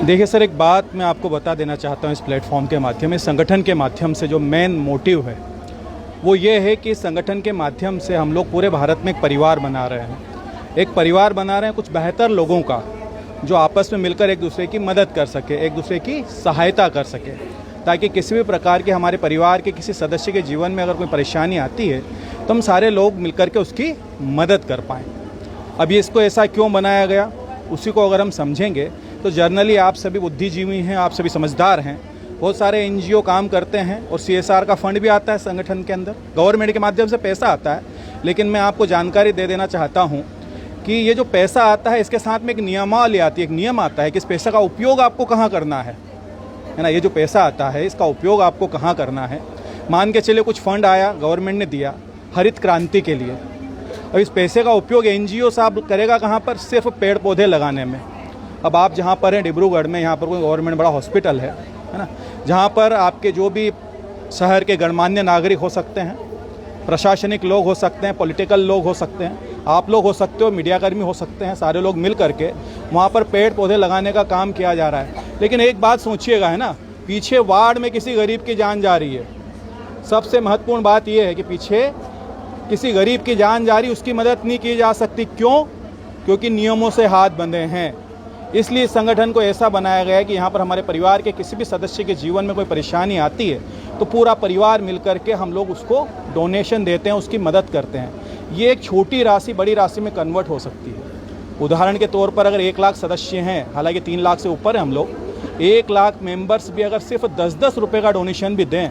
देखिए सर, एक बात मैं आपको बता देना चाहता हूँ इस प्लेटफॉर्म के माध्यम में, संगठन के माध्यम से जो मेन मोटिव है वो ये है कि संगठन के माध्यम से हम लोग पूरे भारत में एक परिवार बना रहे हैं। एक परिवार बना रहे हैं कुछ बेहतर लोगों का, जो आपस में मिलकर एक दूसरे की मदद कर सके, एक दूसरे की सहायता कर सके, ताकि किसी भी प्रकार के हमारे परिवार के किसी सदस्य के जीवन में अगर कोई परेशानी आती है तो हम सारे लोग मिलकर के उसकी मदद कर पाएँ। अब ये इसको ऐसा क्यों बनाया गया, उसी को अगर हम समझेंगे तो जर्नली आप सभी बुद्धिजीवी हैं, आप सभी समझदार हैं। बहुत सारे एनजीओ काम करते हैं और सीएसआर का फंड भी आता है संगठन के अंदर, गवर्नमेंट के माध्यम से पैसा आता है। लेकिन मैं आपको जानकारी दे देना चाहता हूं कि ये जो पैसा आता है इसके साथ में एक नियमावली आती है, एक नियम आता है कि इस पैसा का उपयोग आपको कहाँ करना है ना। ये जो पैसा आता है इसका उपयोग आपको कहाँ करना है। मान के चलिए कुछ फंड आया, गवर्नमेंट ने दिया हरित क्रांति के लिए। अब इस पैसे का उपयोग एनजीओ साहब करेगा कहाँ पर, सिर्फ पेड़ पौधे लगाने में। अब आप जहाँ पर हैं डिब्रूगढ़ में, यहाँ पर कोई गवर्नमेंट बड़ा हॉस्पिटल है ना, जहाँ पर आपके जो भी शहर के गणमान्य नागरिक हो सकते हैं, प्रशासनिक लोग हो सकते हैं, पॉलिटिकल लोग हो सकते हैं, आप लोग हो सकते हो, मीडियाकर्मी हो सकते हैं, सारे लोग मिल करके वहाँ पर पेड़ पौधे लगाने का काम किया जा रहा है। लेकिन एक बात सोचिएगा है ना, पीछे वार्ड में किसी गरीब की जान जा रही है। सबसे महत्वपूर्ण बात यह है कि पीछे किसी गरीब की जान जा रही, उसकी मदद नहीं की जा सकती। क्यों? क्योंकि नियमों से हाथ बंधे हैं। इसलिए संगठन को ऐसा बनाया गया है कि यहाँ पर हमारे परिवार के किसी भी सदस्य के जीवन में कोई परेशानी आती है तो पूरा परिवार मिलकर के हम लोग उसको डोनेशन देते हैं, उसकी मदद करते हैं। ये एक छोटी राशि बड़ी राशि में कन्वर्ट हो सकती है। उदाहरण के तौर पर अगर 1 लाख सदस्य हैं, हालांकि 3 लाख से ऊपर है हम लोग, 1 लाख मेंबर्स भी अगर सिर्फ 10-10 रुपये का डोनेशन भी दें,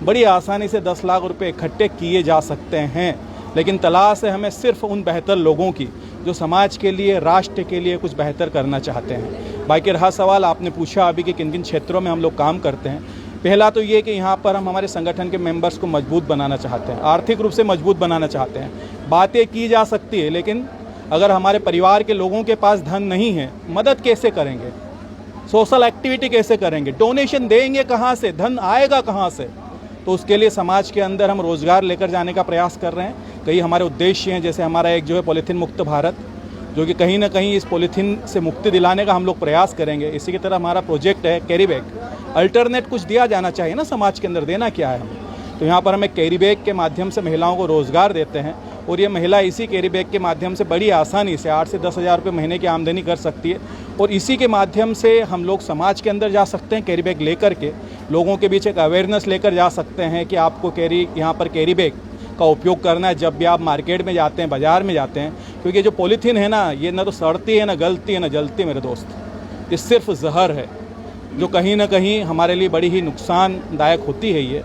बड़ी आसानी से 10 लाख रुपये इकट्ठे किए जा सकते हैं। लेकिन तलाश है हमें सिर्फ उन बेहतर लोगों की जो समाज के लिए, राष्ट्र के लिए कुछ बेहतर करना चाहते हैं। बाकी रहा सवाल आपने पूछा अभी कि किन किन क्षेत्रों में हम लोग काम करते हैं। पहला तो ये कि यहाँ पर हम हमारे संगठन के मेंबर्स को मजबूत बनाना चाहते हैं, आर्थिक रूप से मजबूत बनाना चाहते हैं। बातें की जा सकती है, लेकिन अगर हमारे परिवार के लोगों के पास धन नहीं है, मदद कैसे करेंगे, सोशल एक्टिविटी कैसे करेंगे, डोनेशन देंगे कहाँ से, धन आएगा कहाँ से। तो उसके लिए समाज के अंदर हम रोज़गार लेकर जाने का प्रयास कर रहे हैं। कई हमारे उद्देश्य हैं, जैसे हमारा एक जो है पॉलीथीन मुक्त भारत, जो कि कहीं ना कहीं इस पॉलीथीन से मुक्ति दिलाने का हम लोग प्रयास करेंगे। इसी की तरह हमारा प्रोजेक्ट है कैरी बैग। अल्टरनेट कुछ दिया जाना चाहिए ना समाज के अंदर, देना क्या है हमें। तो यहाँ पर हम एक कैरी बैग के माध्यम से महिलाओं को रोज़गार देते हैं और ये महिला इसी कैरी बैग के माध्यम से बड़ी आसानी से 8 से 10 हज़ार रुपये महीने की आमदनी कर सकती है। और इसी के माध्यम से हम लोग समाज के अंदर जा सकते हैं, कैरी बैग लेकर के लोगों के बीच एक अवेयरनेस लेकर जा सकते हैं कि आपको यहाँ पर कैरी बैग का उपयोग करना है जब भी आप मार्केट में जाते हैं, बाज़ार में जाते हैं। क्योंकि जो पॉलीथीन है ना, ये ना तो सड़ती है, ना गलती है, ना जलती है मेरे दोस्त। ये सिर्फ जहर है जो कहीं ना कहीं हमारे लिए बड़ी ही नुकसानदायक होती है। ये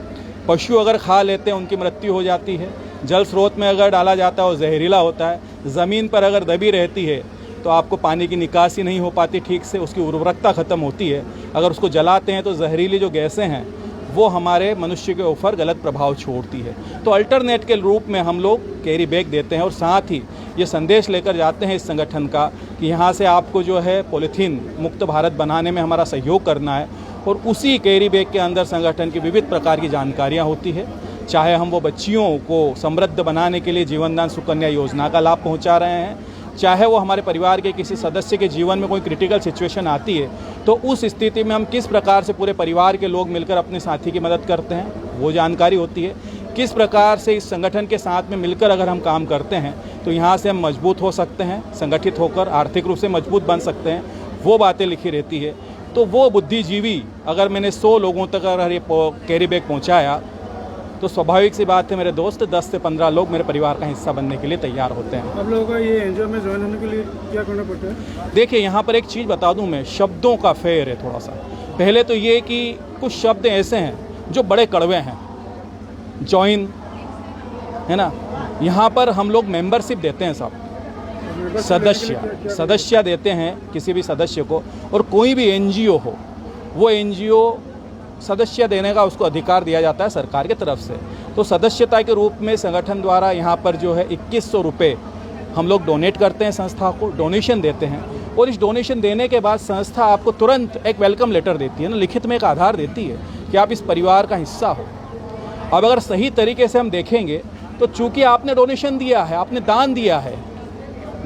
पशु अगर खा लेते हैं उनकी मृत्यु हो जाती है, जल स्रोत में अगर डाला जाता है वो जहरीला होता है, ज़मीन पर अगर दबी रहती है तो आपको पानी की निकासी नहीं हो पाती ठीक से, उसकी उर्वरकता ख़त्म होती है। अगर उसको जलाते हैं तो जहरीली जो गैसें हैं वो हमारे मनुष्य के ऊपर गलत प्रभाव छोड़ती है। तो अल्टरनेट के रूप में हम लोग कैरी बैग देते हैं और साथ ही ये संदेश लेकर जाते हैं इस संगठन का कि यहाँ से आपको जो है पॉलीथीन मुक्त भारत बनाने में हमारा सहयोग करना है। और उसी कैरी बैग के अंदर संगठन की विविध प्रकार की जानकारियाँ होती है, चाहे हम वो बच्चियों को समृद्ध बनाने के लिए जीवनदान सुकन्या योजना का लाभ पहुँचा रहे हैं, चाहे वो हमारे परिवार के किसी सदस्य के जीवन में कोई क्रिटिकल सिचुएशन आती है तो उस स्थिति में हम किस प्रकार से पूरे परिवार के लोग मिलकर अपने साथी की मदद करते हैं, वो जानकारी होती है। किस प्रकार से इस संगठन के साथ में मिलकर अगर हम काम करते हैं तो यहाँ से हम मजबूत हो सकते हैं, संगठित होकर आर्थिक रूप से मजबूत बन सकते हैं, वो बातें लिखी रहती है। तो वो बुद्धिजीवी अगर मैंने 100 लोगों तक अगर ये कैरी बैग पहुँचाया तो स्वाभाविक सी बात है मेरे दोस्त, 10 से 15 लोग मेरे परिवार का हिस्सा बनने के लिए तैयार होते हैं। आप लोगों का ये एनजीओ में ज्वाइन होने के लिए क्या करना पड़ता है? देखिए यहाँ पर एक चीज़ बता दूं मैं, शब्दों का फेर है थोड़ा सा। पहले तो ये कि कुछ शब्द ऐसे हैं जो बड़े कड़वे हैं, ज्वाइन है ना। यहाँ पर हम लोग मेंबरशिप देते हैं साहब, सदस्य देते हैं किसी भी सदस्य को। और कोई भी एनजीओ हो, वो एनजीओ सदस्य देने का उसको अधिकार दिया जाता है सरकार की तरफ से। तो सदस्यता के रूप में संगठन द्वारा यहाँ पर जो है 2100 रुपये हम लोग डोनेट करते हैं, संस्था को डोनेशन देते हैं। और इस डोनेशन देने के बाद संस्था आपको तुरंत एक वेलकम लेटर देती है ना, लिखित में एक आधार देती है कि आप इस परिवार का हिस्सा हो। अब अगर सही तरीके से हम देखेंगे तो चूँकि आपने डोनेशन दिया है, आपने दान दिया है,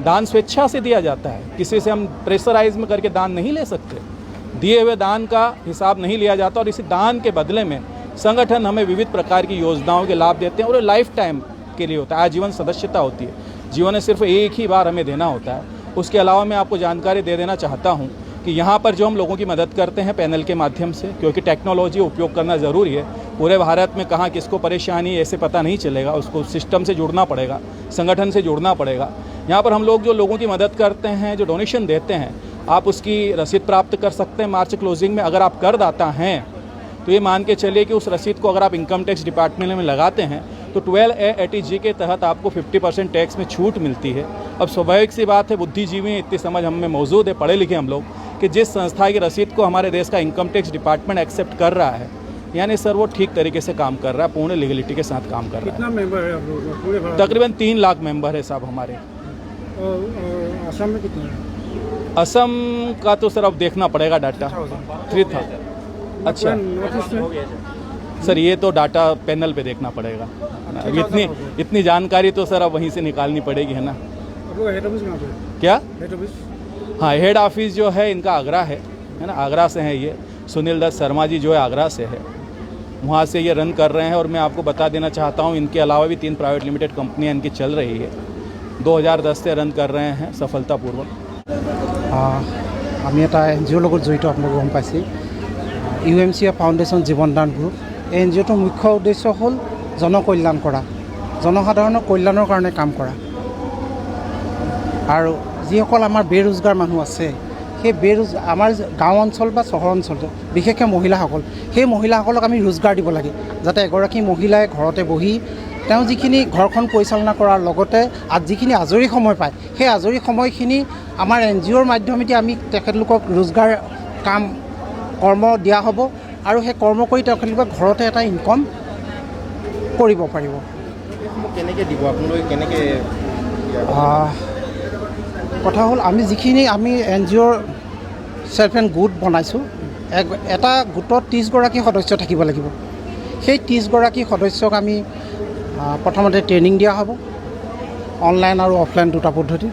दान स्वेच्छा से दिया जाता है, किसी से हम प्रेशराइज में करके दान नहीं ले सकते। दिए हुए दान का हिसाब नहीं लिया जाता और इसी दान के बदले में संगठन हमें विविध प्रकार की योजनाओं के लाभ देते हैं और लाइफ टाइम के लिए होता है, आजीवन सदस्यता होती है। जीवन में सिर्फ एक ही बार हमें देना होता है। उसके अलावा मैं आपको जानकारी दे देना चाहता हूँ कि यहाँ पर जो हम लोगों की मदद करते हैं पैनल के माध्यम से, क्योंकि टेक्नोलॉजी उपयोग करना ज़रूरी है। पूरे भारत में कहाँ किसको परेशानी है ऐसे पता नहीं चलेगा, उसको सिस्टम से जुड़ना पड़ेगा, संगठन से जुड़ना पड़ेगा। यहाँ पर हम लोग जो लोगों की मदद करते हैं, जो डोनेशन देते हैं, आप उसकी रसीद प्राप्त कर सकते हैं मार्च क्लोजिंग में। अगर आप करदाता हैं तो ये मान के चलिए कि उस रसीद को अगर आप इनकम टैक्स डिपार्टमेंट में लगाते हैं तो 12A के तहत आपको 50% टैक्स में छूट मिलती है। अब स्वाभाविक सी बात है, बुद्धिजीवी इतनी समझ हम में मौजूद है, पढ़े लिखे हम लोग, कि जिस संस्था की रसीद को हमारे देश का इनकम टैक्स डिपार्टमेंट एक्सेप्ट कर रहा है, यानी सर वो ठीक तरीके से काम कर रहा है, पूर्ण लीगलिटी के साथ काम कर रहा है। कितना मेंबर है आप लोगों का पूरे भारत तकरीबन 3 लाख मेंबर है साहब हमारे। और असम में कितना है? असम का तो सर अब देखना पड़ेगा डाटा। 3 था। अच्छा नॉर्थ ईस्ट में सर, ये तो डाटा पैनल पे देखना पड़ेगा। अब इतनी जानकारी तो सर अब वहीं से निकालनी पड़ेगी, है ना। आप लोग हेड ऑफिस कहाँ पे? क्या? Head office? हाँ, हेड ऑफिस जो है इनका आगरा है ना, आगरा से है ये। सुनील दत्त शर्मा जी जो है आगरा से है, वहाँ से ये रन कर रहे हैं। और मैं आपको बता देना चाहता हूँ, इनके अलावा भी 3 प्राइवेट लिमिटेड कंपनियाँ इनकी चल रही है। 2010 से रन कर रहे हैं सफलतापूर्वक। আমি এটা NGOৰ লগত জড়িত, আপোনালোকে গম পাইছে। UMC foundation Jeevandan group. এই NGOটোৰ মুখ্য উদ্দেশ্য হ'ল জনকল্যাণ কৰা, জনসাধাৰণৰ কল্যাণৰ কাৰণে কাম কৰা। আৰু যিসকল আমাৰ বেৰোজগাৰ মানুহ আছে, সেই আমাৰ গাঁও অঞ্চল বা চহৰ অঞ্চল, বিশেষকৈ মহিলাসকল, সেই মহিলাসকলক আমি ৰোজগাৰ দিব লাগে, যাতে এগৰাকী মহিলাই ঘৰতে বহি তেওঁ যিখিনি ঘৰখন পৰিচালনা কৰাৰ লগতে যিখিনি আজৰি সময় পায়, সেই আজৰি সময়খিনি আমাৰ NGOৰ মাধ্যমেদি আমি তেখেতলোকক ৰোজগাৰ কৰ্ম দিয়া হ'ব আৰু সেই কৰ্ম কৰি তেখেতলোকে ঘৰতে এটা ইনকম কৰিব পাৰিব। কেনেকৈ দিব আপোনালোকে, কেনেকৈ? কথা হ'ল আমি NGOৰ সেলফ হেল্প গোট বনাইছোঁ। এটা গোটত 30গৰাকী সদস্য থাকিব লাগিব। সেই 30গৰাকী সদস্যক আমি প্ৰথমতে ট্ৰেইনিং দিয়া হ'ব, অনলাইন আৰু অফলাইন দুটা পদ্ধতি।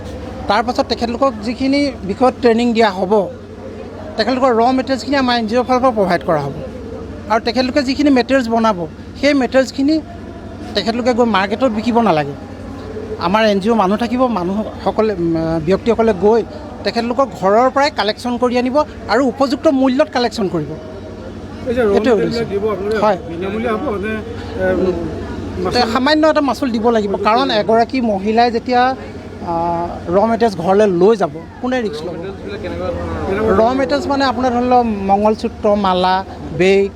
তাৰপাছত তেখেতলোকক যিখিনি বিষয়ত ট্ৰেইনিং দিয়া হ'ব, তেখেতলোকৰ মেটেৰিয়েলছখিনি আমাৰ NGOৰ ফালৰ পৰা প্ৰভাইড কৰা হ'ব। আৰু তেখেতলোকে যিখিনি মেটেৰিয়েলছ বনাব, সেই মেটেৰিয়েলছখিনি তেখেতলোকে গৈ মাৰ্কেটত বিকিব নালাগে। আমাৰ NGOৰ মানুহ থাকিব, ব্যক্তিসকলে গৈ তেখেতলোকৰ ঘৰৰ পৰাই কালেকশ্যন কৰি আনিব আৰু উপযুক্ত মূল্যত কালেকশ্যন কৰিব। হয়, সামান্য এটা মাচুল দিব লাগিব, কাৰণ এগৰাকী মহিলাই যেতিয়া মেটেৰিয়েলছ ঘৰলৈ লৈ যাব, কোনে ৰিস্ক ল'ব? মেটেৰিয়েলছ মানে আপোনাৰ ধৰি লওক মংগলসূত্ৰ, মালা, বেগ,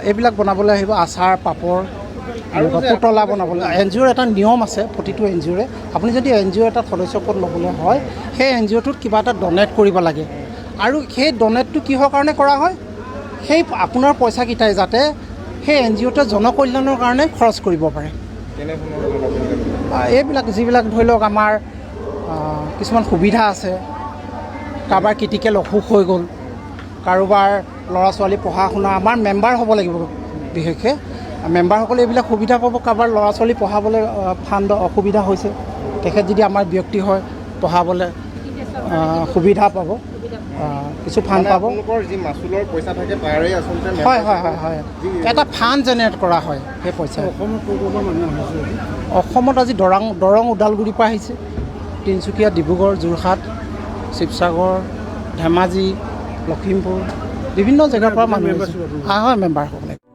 এইবিলাক বনাবলৈ আহিব, আচাৰ, পাপৰ, পুতলা বনাবলৈ। NGOৰ এটা নিয়ম আছে, প্ৰতিটো NGOৰে আপুনি যদি NGO এটা সদস্যপদ ল'বলৈ হয়, সেই NGOটোত কিবা এটা ডনেট কৰিব লাগে। আৰু সেই ডনেটটো কিহৰ কাৰণে কৰা হয়? সেই আপোনাৰ পইচাকেইটাই যাতে সেই NGOটোৱে জনকল্যাণৰ কাৰণে খৰচ কৰিব পাৰে। এইবিলাক যিবিলাক ধৰি লওক আমাৰ কিছুমান সুবিধা আছে, কাৰোবাৰ ক্ৰিটিকেল অসুখ হৈ গ'ল, কাৰোবাৰ ল'ৰা ছোৱালী পঢ়া শুনা, আমাৰ মেম্বাৰ হ'ব লাগিব। বিশেষকৈ মেম্বাৰসকলে এইবিলাক সুবিধা পাব। কাৰোবাৰ ল'ৰা ছোৱালী পঢ়াবলৈ ফাণ্ড অসুবিধা হৈছে, তেখেত যদি আমাৰ ব্যক্তি হয়, পঢ়াবলৈ সুবিধা পাব, কিছু ফাণ্ড পাব। যি মাচুলৰ পইচা থাকে তাৰে আচলতে হয় হয় হয় হয়, এটা ফাণ্ড জেনেৰেট কৰা হয় সেই পইচা। অসমত আজি দৰং ওদালগুৰিৰ পৰা আহিছে, তিনিচুকীয়া, ডিব্ৰুগড়, যোৰহাট, শিৱসাগৰ, ধেমাজি, লখিমপুৰ, বিভিন্ন জেগাৰ পৰা মানুহ আহিছে। হয়, মেম্বাৰ হ'ব লাগিব।